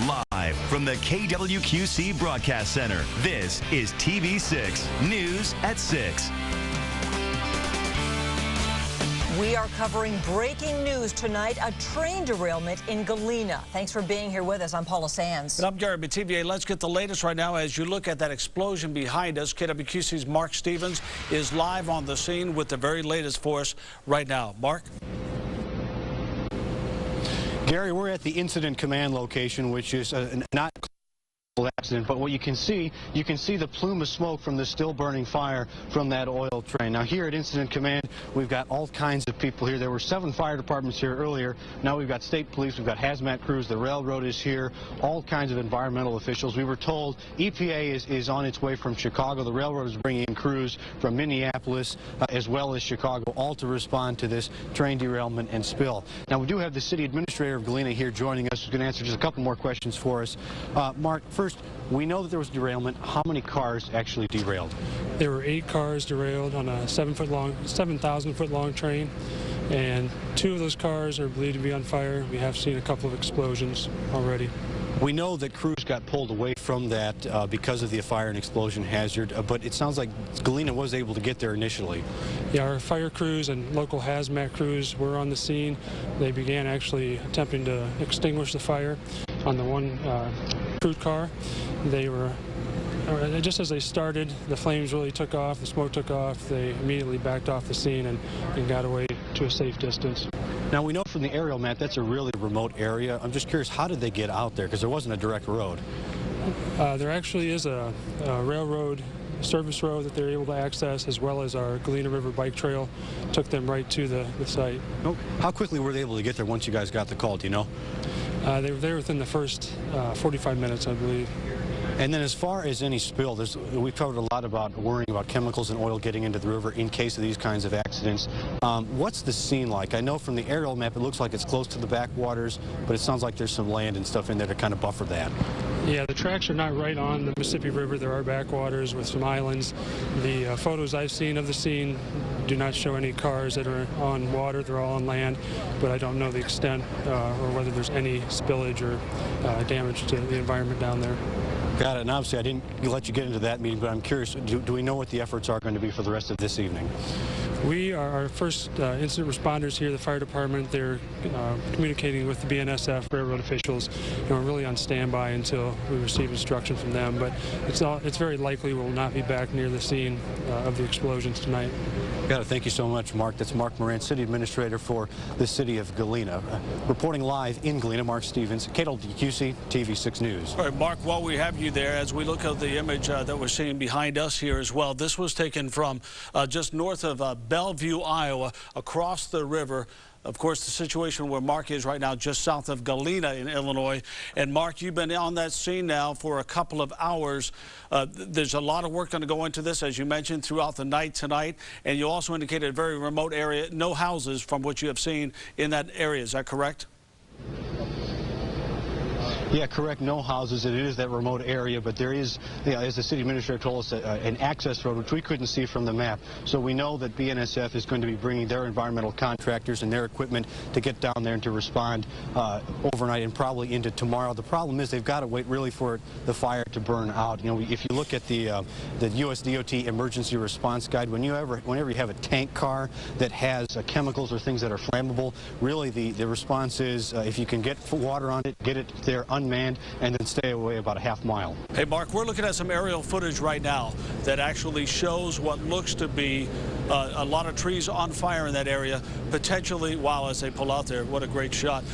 Live from the KWQC Broadcast Center, this is TV6 News at 6. We are covering breaking news tonight, a train derailment in Galena. Thanks for being here with us. I'm Paula Sands. And I'm Gary Bativier. Let's get the latest right now as you look at that explosion behind us. KWQC's Mark Stevens is live on the scene with the very latest for us right now. Mark? Gary, we're at the incident command location, which is not accident, but what you can see the plume of smoke from the still burning fire from that oil train. Now here at Incident Command, we've got all kinds of people here. There were 7 fire departments here earlier. Now we've got state police, we've got hazmat crews, the railroad is here, all kinds of environmental officials. We were told EPA is on its way from Chicago. The railroad is bringing in crews from Minneapolis as well as Chicago, all to respond to this train derailment and spill. Now we do have the city administrator of Galena here joining us, who's going to answer just a couple more questions for us. Mark, first, we know that there was derailment. How many cars actually derailed? There were 8 cars derailed on a 7,000-foot long train, and 2 of those cars are believed to be on fire. We have seen a couple of explosions already. We know that crews got pulled away from that because of the fire and explosion hazard, but it sounds like Galena was able to get there initially. Yeah, our fire crews and local hazmat crews were on the scene. They began actually attempting to extinguish the fire on the one crude car. They were, just as they started, the flames really took off, the smoke took off. They immediately backed off the scene and got away to a safe distance. Now we know from the aerial map that's a really remote area. I'm just curious, how did they get out there? Because there wasn't a direct road. There actually is a railroad service road that they're able to access, as well as our Galena River bike trail took them right to the site. Oh, how quickly were they able to get there once you guys got the call, do you know? They were there within the first 45 minutes, I believe. And then as far as any spill, we've covered a lot about worrying about chemicals and oil getting into the river in case of these kinds of accidents. What's the scene like? I know from the aerial map it looks like it's close to the backwaters, but it sounds like there's some land and stuff in there to kind of buffer that. Yeah, the tracks are not right on the Mississippi River. There are backwaters with some islands. The photos I've seen of the scene do not show any cars that are on water. They're all on land, but I don't know the extent or whether there's any spillage or damage to the environment down there. Got it. And obviously I didn't let you get into that meeting, but I'm curious, do we know what the efforts are going to be for the rest of this evening? We are our first incident responders here, the fire department. They're communicating with the BNSF railroad officials, and we're really on standby until we receive instruction from them. But it's very likely we'll not be back near the scene of the explosions tonight. Got it. Thank you so much, Mark. That's Mark Moran, City Administrator for the City of Galena. Reporting live in Galena, Mark Stevens, KWQC TV6 News. All right, Mark, while we have you there, as we look at the image that we're seeing behind us here as well, this was taken from just north of Bellevue, Iowa, across the river. Of course, the situation where Mark is right now, just south of Galena in Illinois. And Mark, you've been on that scene now for a couple of hours. There's a lot of work going to go into this, as you mentioned, throughout the night tonight. And you also indicated a very remote area, no houses from what you have seen in that area. Is that correct? Yeah, correct. No houses. It is that remote area, but there is, as the city administrator told us, an access road, which we couldn't see from the map. So we know that BNSF is going to be bringing their environmental contractors and their equipment to get down there and to respond overnight and probably into tomorrow. The problem is they've got to wait really for the fire to burn out. You know, if you look at the U.S. DOT emergency response guide, whenever you have a tank car that has chemicals or things that are flammable, really the response is if you can get water on it, get it there unmanned, and then stay away about a half mile. Hey, Mark, we're looking at some aerial footage right now that actually shows what looks to be a lot of trees on fire in that area, potentially, wow, as they pull out there, what a great shot,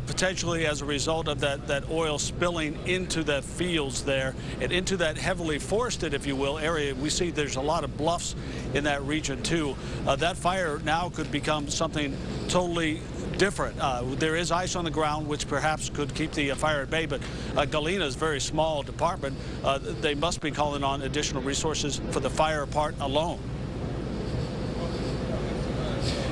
potentially as a result of that oil spilling into the fields there and into that heavily forested, if you will, area. We see there's a lot of bluffs in that region, too. That fire now could become something totally different. There is ice on the ground, which perhaps could keep the fire at bay, but Galena is a very small department. They must be calling on additional resources for the fire part alone.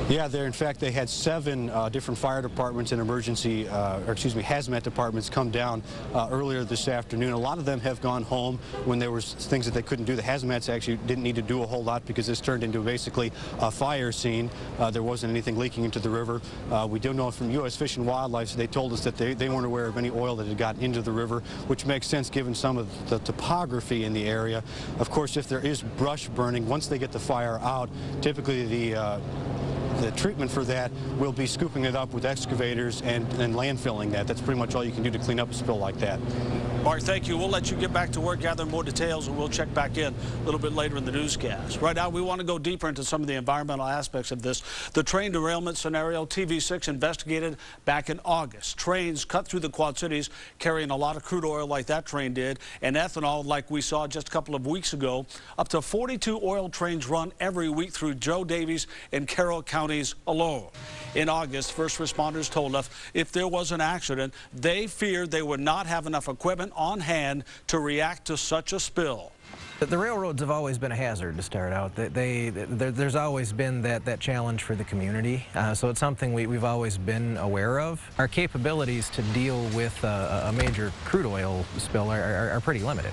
Yeah, in fact, they had 7 different fire departments and hazmat departments come down earlier this afternoon. A lot of them have gone home when there was things that they couldn't do. The hazmats actually didn't need to do a whole lot because this turned into basically a fire scene. There wasn't anything leaking into the river. We do know from U.S. Fish and Wildlife, they told us that they weren't aware of any oil that had gotten into the river, which makes sense given some of the topography in the area. Of course, if there is brush burning, once they get the fire out, typically the treatment for that will be scooping it up with excavators and landfilling that. That's pretty much all you can do to clean up a spill like that. Mark, thank you. We'll let you get back to work gathering more details, and we'll check back in a little bit later in the newscast. Right now, we want to go deeper into some of the environmental aspects of this. The train derailment scenario TV6 investigated back in August. Trains cut through the Quad Cities carrying a lot of crude oil like that train did, and ethanol like we saw just a couple of weeks ago. Up to 42 oil trains run every week through Joe Davies and Carroll counties alone. In August, first responders told us if there was an accident, they feared they would not have enough equipment on hand to react to such a spill. The railroads have always been a hazard to start out. There's always been that challenge for the community, so it's something we've always been aware of. Our capabilities to deal with a major crude oil spill are pretty limited.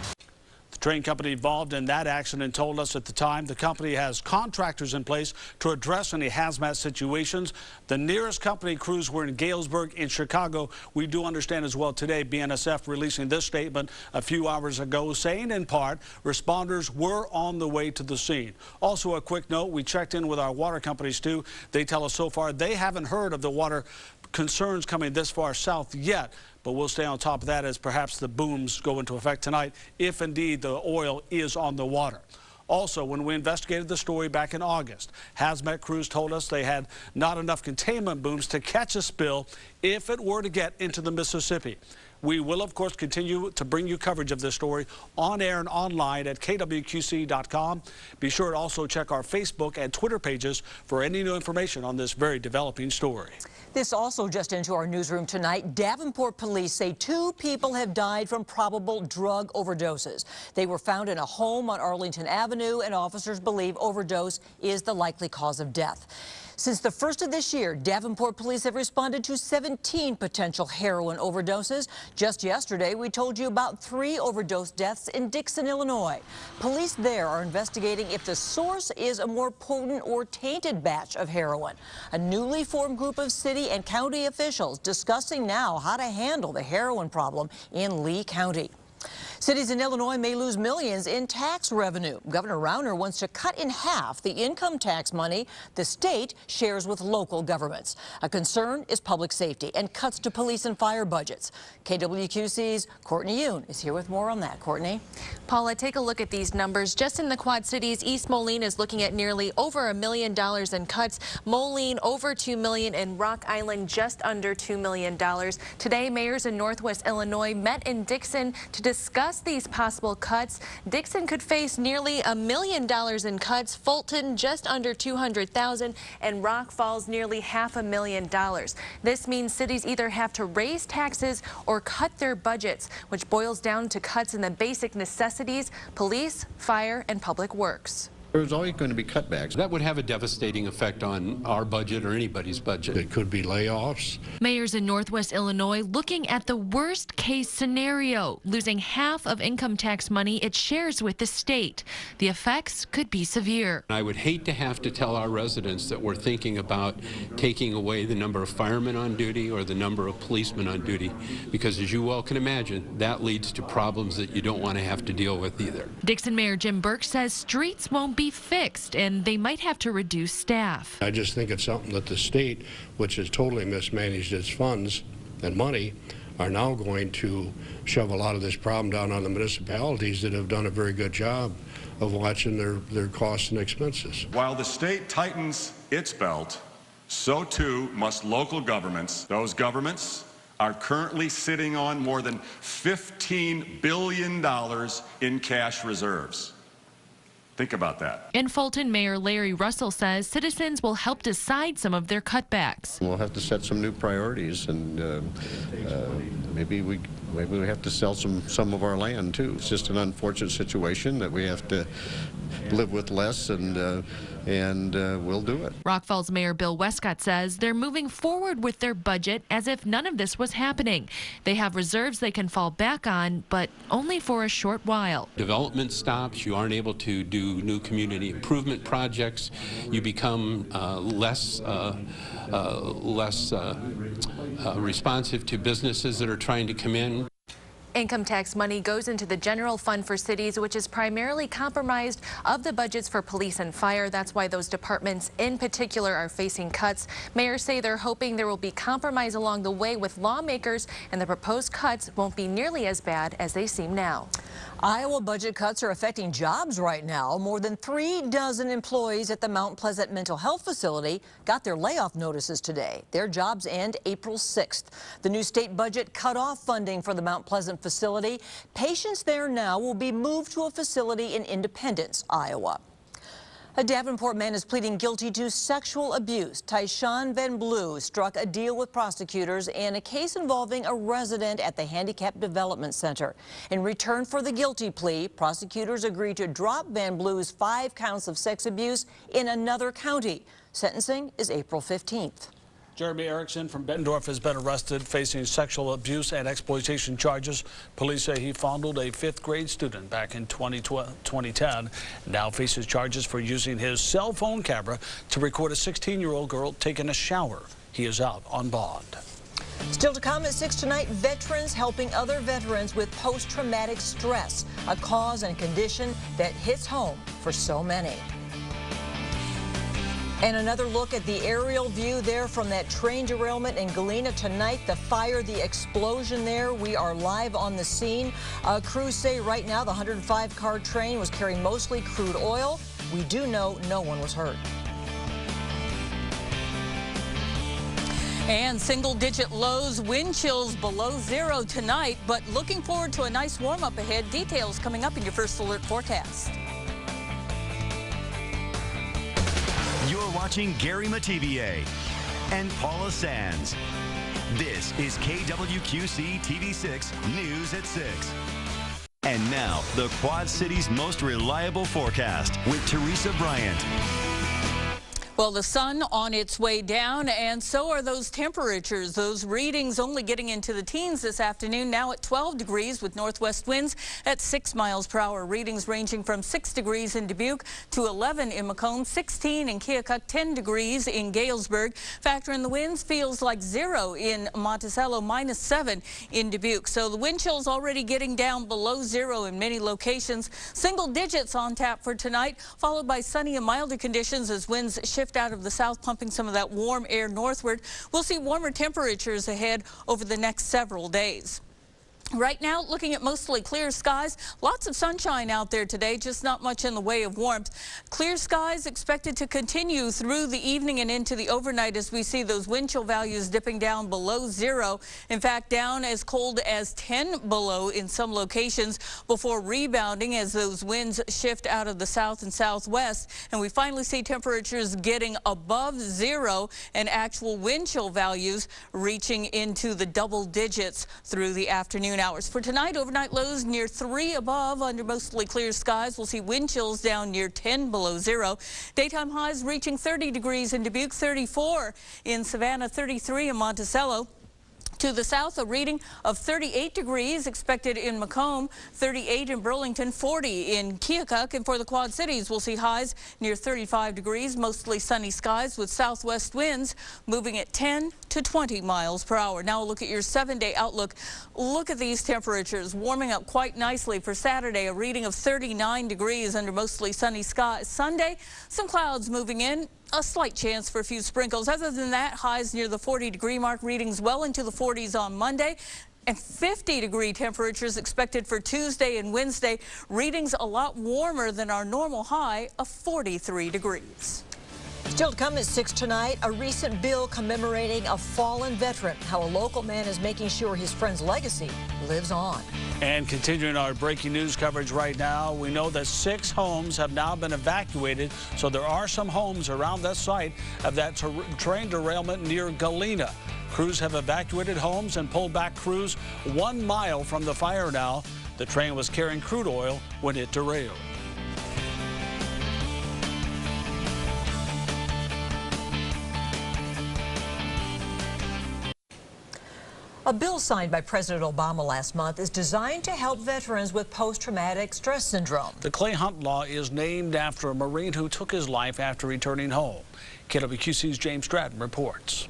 The train company involved in that accident told us at the time the company has contractors in place to address any hazmat situations. The nearest company crews were in Galesburg in Chicago. We do understand as well today BNSF releasing this statement a few hours ago saying in part responders were on the way to the scene. Also a quick note, we checked in with our water companies too. They tell us so far they haven't heard of the water concerns coming this far south yet, but we'll stay on top of that as perhaps the booms go into effect tonight if indeed the oil is on the water. Also, when we investigated the story back in August, hazmat crews told us they had not enough containment booms to catch a spill if it were to get into the Mississippi. We will, of course, continue to bring you coverage of this story on air and online at kwqc.com. Be sure to also check our Facebook and Twitter pages for any new information on this very developing story. This also just into our newsroom tonight. Davenport police say 2 people have died from probable drug overdoses. They were found in a home on Arlington Avenue, and officers believe overdose is the likely cause of death. Since the first of this year, Davenport police have responded to 17 potential heroin overdoses. Just yesterday, we told you about 3 overdose deaths in Dixon, Illinois. Police there are investigating if the source is a more potent or tainted batch of heroin. A newly formed group of city and county officials discussing now how to handle the heroin problem in Lee County. Cities in Illinois may lose millions in tax revenue. Governor Rauner wants to cut in half the income tax money the state shares with local governments. A concern is public safety and cuts to police and fire budgets. KWQC's Courtney Yoon is here with more on that. Courtney? Paula, take a look at these numbers. Just in the Quad Cities, East Moline is looking at nearly over $1 million in cuts. Moline over $2 million, and Rock Island just under $2 million. Today, mayors in Northwest Illinois met in Dixon to discuss these possible cuts. Dixon could face nearly $1 million in cuts, Fulton just under $200,000, and Rock Falls nearly $500,000. This means cities either have to raise taxes or cut their budgets, which boils down to cuts in the basic necessities, police, fire, and public works. There's always going to be cutbacks. That would have a devastating effect on our budget or anybody's budget. It could be layoffs. Mayors in Northwest Illinois looking at the worst case scenario, losing half of income tax money it shares with the state. The effects could be severe. I would hate to have to tell our residents that we're thinking about taking away the number of firemen on duty or the number of policemen on duty, because as you well can imagine, that leads to problems that you don't want to have to deal with either. Dixon Mayor Jim Burke says streets won't be fixed and they might have to reduce staff. I just think it's something that the state, which has totally mismanaged its funds and money, are now going to shove a lot of this problem down on the municipalities that have done a very good job of watching their costs and expenses. While the state tightens its belt, so too must local governments. Those governments are currently sitting on more than $15 billion in cash reserves. Think about that. In Fulton, Mayor Larry Russell says citizens will help decide some of their cutbacks. We'll have to set some new priorities, and maybe we Maybe we have to sell some of our land too. It's just an unfortunate situation that we have to live with less, and we'll do it. Rock Falls Mayor Bill Westcott says they're moving forward with their budget as if none of this was happening. They have reserves they can fall back on, but only for a short while. Development stops. You aren't able to do new community improvement projects. You become less responsive to businesses that are trying to come in. Income tax money goes into the general fund for cities, which is primarily comprised of the budgets for police and fire. That's why those departments in particular are facing cuts. Mayors say they're hoping there will be compromise along the way with lawmakers, and the proposed cuts won't be nearly as bad as they seem now. Iowa budget cuts are affecting jobs right now. More than 36 employees at the Mount Pleasant Mental Health Facility got their layoff notices today. Their jobs end April 6th. The new state budget cut off funding for the Mount Pleasant facility. Patients there now will be moved to a facility in Independence, Iowa. A Davenport man is pleading guilty to sexual abuse. Tyshawn Van Blue struck a deal with prosecutors in a case involving a resident at the Handicap Development Center. In return for the guilty plea, prosecutors agreed to drop Van Blue's 5 counts of sex abuse in another county. Sentencing is April 15th. Jeremy Erickson from Bettendorf has been arrested facing sexual abuse and exploitation charges. Police say he fondled a 5th grade student back in 2010. Now faces charges for using his cell phone camera to record a 16-year-old girl taking a shower. He is out on bond. Still to come at 6 tonight, veterans helping other veterans with post-traumatic stress, a cause and condition that hits home for so many. And another look at the aerial view there from that train derailment in Galena tonight. The fire, the explosion there. We are live on the scene. Crews say right now the 105-car train was carrying mostly crude oil. We do know no one was hurt. And single-digit lows, wind chills below 0 tonight, but looking forward to a nice warm-up ahead. Details coming up in your First Alert forecast. You're watching Gary Mativier and Paula Sands. This is KWQC TV6 News at 6. And now, the Quad Cities' most reliable forecast with Teresa Bryant. Well, the sun on its way down, and so are those temperatures. Those readings only getting into the teens this afternoon, now at 12 degrees with northwest winds at 6 miles per hour. Readings ranging from 6 degrees in Dubuque to 11 in Macomb, 16 in Keokuk, 10 degrees in Galesburg. Factor in the winds, feels like 0 in Monticello, -7 in Dubuque. So the wind chill's already getting down below 0 in many locations. Single digits on tap for tonight, followed by sunny and milder conditions as winds shift out of the south, pumping some of that warm air northward. We'll see warmer temperatures ahead over the next several days. Right now, looking at mostly clear skies, lots of sunshine out there today, just not much in the way of warmth. Clear skies expected to continue through the evening and into the overnight as we see those wind chill values dipping down below 0. In fact, down as cold as 10 below in some locations before rebounding as those winds shift out of the south and southwest. And we finally see temperatures getting above 0 and actual wind chill values reaching into the double digits through the afternoon hours. For tonight, overnight lows near 3 above under mostly clear skies. We'll see wind chills down near 10 below 0. Daytime highs reaching 30 degrees in Dubuque, 34 in Savannah, 33 in Monticello. To the south, a reading of 38 degrees expected in Macomb, 38 in Burlington, 40 in Keokuk. And for the Quad Cities, we'll see highs near 35 degrees, mostly sunny skies with southwest winds moving at 10 to 20 miles per hour. Now a look at your 7-day outlook. Look at these temperatures warming up quite nicely for Saturday, a reading of 39 degrees under mostly sunny skies. Sunday, some clouds moving in. A slight chance for a few sprinkles. Other than that, highs near the 40-degree mark, readings well into the 40s on Monday. And 50-degree temperatures expected for Tuesday and Wednesday. Readings a lot warmer than our normal high of 43 degrees. Still to come at 6 tonight, a recent bill commemorating a fallen veteran, how a local man is making sure his friend's legacy lives on. And continuing our breaking news coverage right now, we know that 6 homes have now been evacuated. So there are some homes around that site of that train derailment near Galena. Crews have evacuated homes and pulled back crews 1 mile from the fire now. The train was carrying crude oil when it derailed. A bill signed by President Obama last month is designed to help veterans with post-traumatic stress syndrome. The Clay Hunt law is named after a Marine who took his life after returning home. KWQC's James Stratton reports.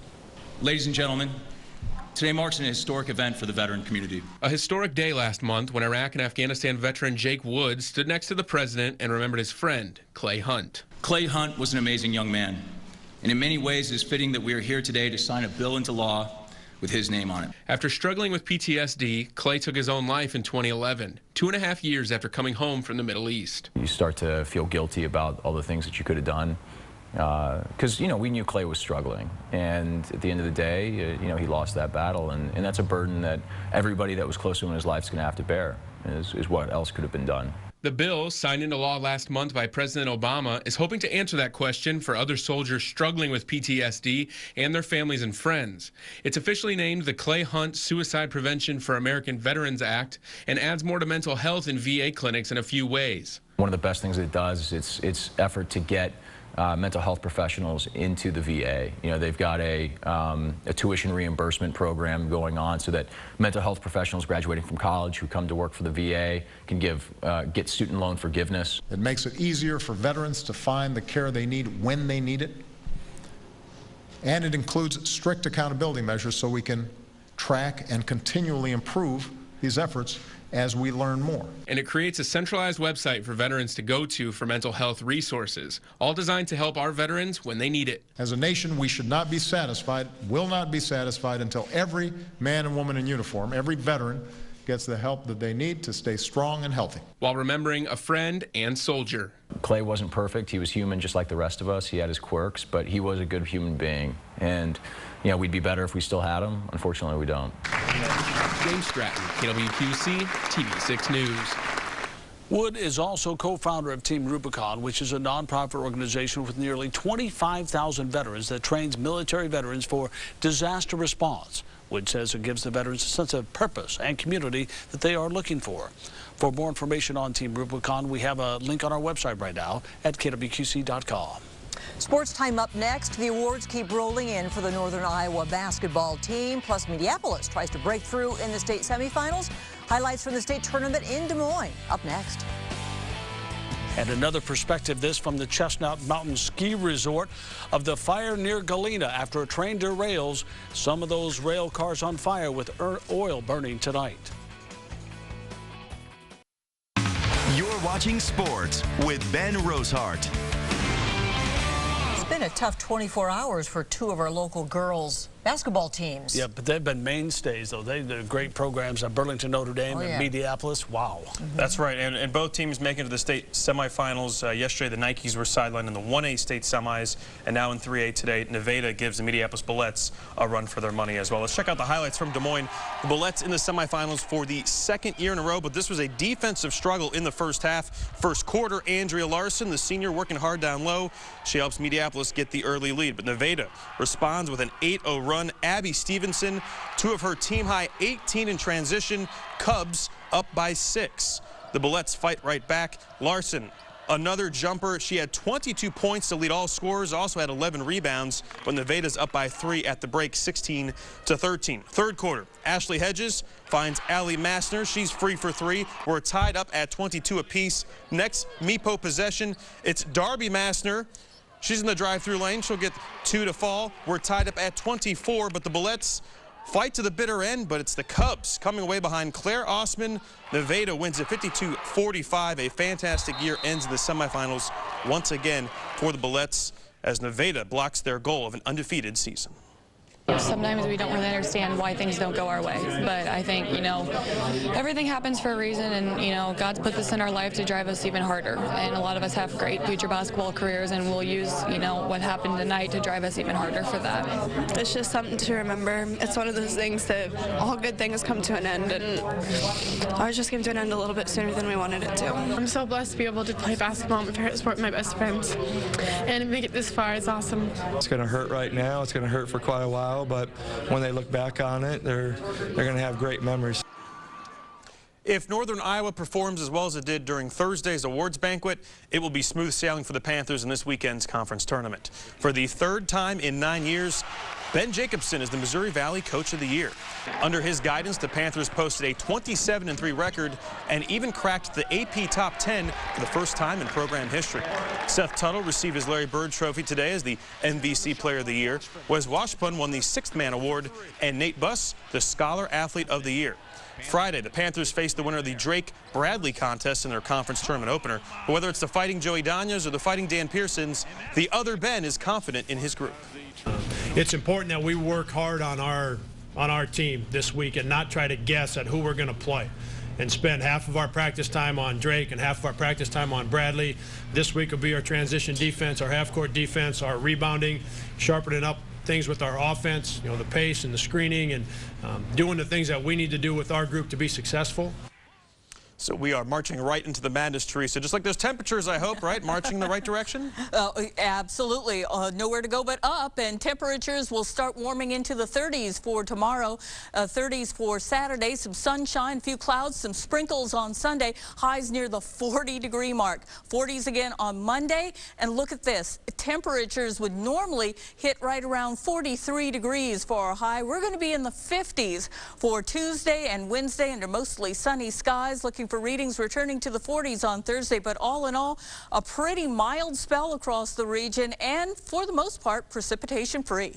Ladies and gentlemen, today marks an historic event for the veteran community. A historic day last month when Iraq and Afghanistan veteran Jake Woods stood next to the president and remembered his friend, Clay Hunt. Clay Hunt was an amazing young man, and in many ways it is fitting that we are here today to sign a bill into law with his name on it. After struggling with PTSD, Clay took his own life in 2011, 2.5 years after coming home from the Middle East. You start to feel guilty about all the things that you could have done. Because, you know, we knew Clay was struggling. And at the end of the day, you know, he lost that battle. And that's a burden that everybody that was close to him in his life is going to have to bear, is what else could have been done. The bill, signed into law last month by President Obama, is hoping to answer that question for other soldiers struggling with PTSD and their families and friends. It's officially named the Clay Hunt Suicide Prevention for American Veterans Act and adds more to mental health in VA clinics in a few ways. One of the best things it does is its effort to get mental health professionals into the VA. You know, they've got a tuition reimbursement program going on so that mental health professionals graduating from college who come to work for the VA can get student loan forgiveness. It makes it easier for veterans to find the care they need when they need it. And it includes strict accountability measures so we can track and continually improve these efforts as we learn more. And it creates a centralized website for veterans to go to for mental health resources, all designed to help our veterans when they need it. As a nation, we should not be satisfied, will not be satisfied until every man and woman in uniform, every veteran, gets the help that they need to stay strong and healthy. While remembering a friend and soldier. Clay wasn't perfect. He was human just like the rest of us. He had his quirks, but he was a good human being. And, you know, we'd be better if we still had him. Unfortunately, we don't. James Stratton, KWQC, TV6 News. Wood is also co-founder of Team Rubicon, which is a nonprofit organization with nearly 25,000 veterans that trains military veterans for disaster response. Wood says it gives the veterans a sense of purpose and community that they are looking for. For more information on Team Rubicon, we have a link on our website right now at kwqc.com. Sports time up next. The awards keep rolling in for the Northern Iowa basketball team. Plus, Minneapolis tries to break through in the state semifinals. Highlights from the state tournament in Des Moines. Up next. And another perspective, this from the Chestnut Mountain Ski Resort, of the fire near Galena after a train derails. Some of those rail cars on fire with oil burning tonight. You're watching sports with Ben Rosehart. It's been a tough 24 hours for two of our local girls' basketball teams. Yeah, but they've been mainstays, though. They did great programs at Burlington, Notre Dame, and Minneapolis. Wow. That's right, and both teams making it to the state semifinals. Yesterday, the Nikes were sidelined in the 1A state semis, and now in 3A today, Nevada gives the Minneapolis Bullets a run for their money as well. Let's check out the highlights from Des Moines. The Bullets in the semifinals for the second year in a row, but this was a defensive struggle in the first half. First quarter, Andrea Larson, the senior, working hard down low. She helps Minneapolis get the early lead, but Nevada responds with an 8-0 run. Abby Stevenson, two of her team-high 18 in transition. Cubs up by 6. The Bullets fight right back. Larson, another jumper. She had 22 points to lead all scorers, also had 11 rebounds, but Nevada's up by 3 at the break, 16-13. Third quarter, Ashley Hedges finds Allie Massner. She's free for 3. We're tied up at 22 apiece. Next, Meepo possession. It's Darby Massner. She's in the drive-through lane. She'll get 2 to fall. We're tied up at 24, but the Bullets fight to the bitter end, but it's the Cubs coming away behind Claire Osman. Nevada wins at 52-45. A fantastic year ends in the semifinals once again for the Bullets as Nevada blocks their goal of an undefeated season. Sometimes we don't really understand why things don't go our way, but I think, you know, everything happens for a reason, and, you know, God's put this in our life to drive us even harder, and a lot of us have great future basketball careers, and we'll use, you know, what happened tonight to drive us even harder for that. It's just something to remember. It's one of those things that all good things come to an end, and ours just came to an end a little bit sooner than we wanted it to. I'm so blessed to be able to play basketball, my favorite sport, with my best friends, and to make it this far is awesome. It's going to hurt right now. It's going to hurt for quite a while. while, but when they look back on it, they're going to have great memories. If Northern Iowa performs as well as it did during Thursday's awards banquet, it will be smooth sailing for the Panthers in this weekend's conference tournament. For the third time in 9 years, Ben Jacobson is the Missouri Valley Coach of the Year. Under his guidance, the Panthers posted a 27-3 record and even cracked the AP Top 10 for the first time in program history. Seth Tuttle received his Larry Bird Trophy today as the MVC Player of the Year. Wes Washburn won the Sixth Man Award, and Nate Buss, the Scholar Athlete of the Year. Friday, the Panthers faced the winner of the Drake-Bradley contest in their conference tournament opener. But whether it's the Fighting Joey Daniels or the Fighting Dan Pearsons, the other Ben is confident in his group. It's important that we work hard on our team this week and not try to guess at who we're going to play, and spend half of our practice time on Drake and half of our practice time on Bradley. This week will be our transition defense, our half-court defense, our rebounding, sharpening up things with our offense, the pace and the screening, and doing the things that we need to do with our group to be successful. So we are marching right into the madness, Teresa. Just like those temperatures, I hope, right? Marching in the right direction? Absolutely. Nowhere to go but up, and temperatures will start warming into the 30s for tomorrow, 30s for Saturday, some sunshine, a few clouds, some sprinkles on Sunday, highs near the 40-degree mark. 40s again on Monday, and look at this. Temperatures would normally hit right around 43 degrees for our high. We're going to be in the 50s for Tuesday and Wednesday under mostly sunny skies. Looking for readings returning to the 40s on Thursday, but all in all, a pretty mild spell across the region and, for the most part, precipitation free.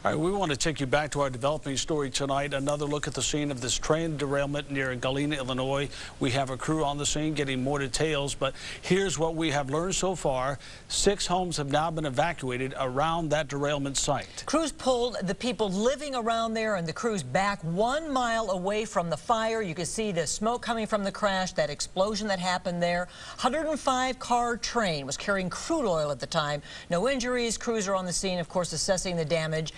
All right, we want to take you back to our developing story tonight. Another look at the scene of this train derailment near Galena, Illinois. We have a crew on the scene getting more details, but here's what we have learned so far. 6 homes have now been evacuated around that derailment site. Crews pulled the people living around there and the crews back 1 mile away from the fire. You can see the smoke coming from the crash, that explosion that happened there. 105-car train was carrying crude oil at the time. No injuries. Crews are on the scene, of course, assessing the damage.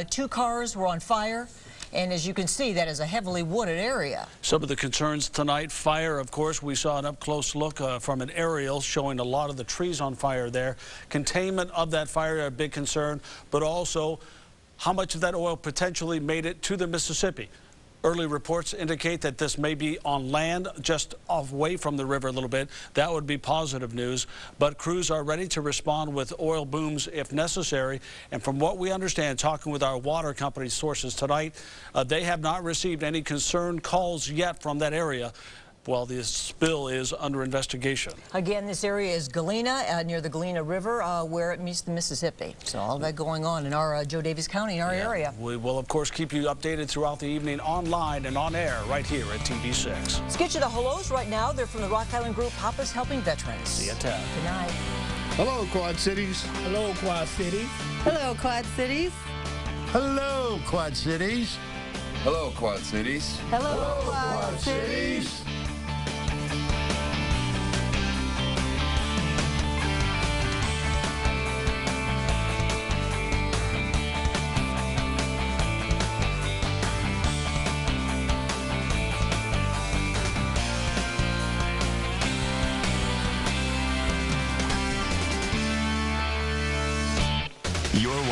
2 cars were on fire, and as you can see, that is a heavily wooded area. Some of the concerns tonight, fire, of course. We saw an up-close look from an aerial showing a lot of the trees on fire there. Containment of that fire, a big concern, but also how much of that oil potentially made it to the Mississippi. Early reports indicate that this may be on land, just away from the river a little bit. That would be positive news. But crews are ready to respond with oil booms if necessary. And from what we understand, talking with our water company sources tonight, they have not received any concern calls yet from that area while this spill is under investigation. Again, this area is Galena, near the Galena River, where it meets the Mississippi. So all that going on in our Joe Daviess County, in our area. We will, of course, keep you updated throughout the evening online and on air right here at TV6. Let's get you the hellos right now. They're from the Rock Island group, Papa's Helping Veterans. See you at 10. Good night. Hello, Quad Cities. Hello, Quad Cities. Hello, Quad Cities. Hello, Quad Cities. Hello, Quad Cities. Hello, Quad Cities. You're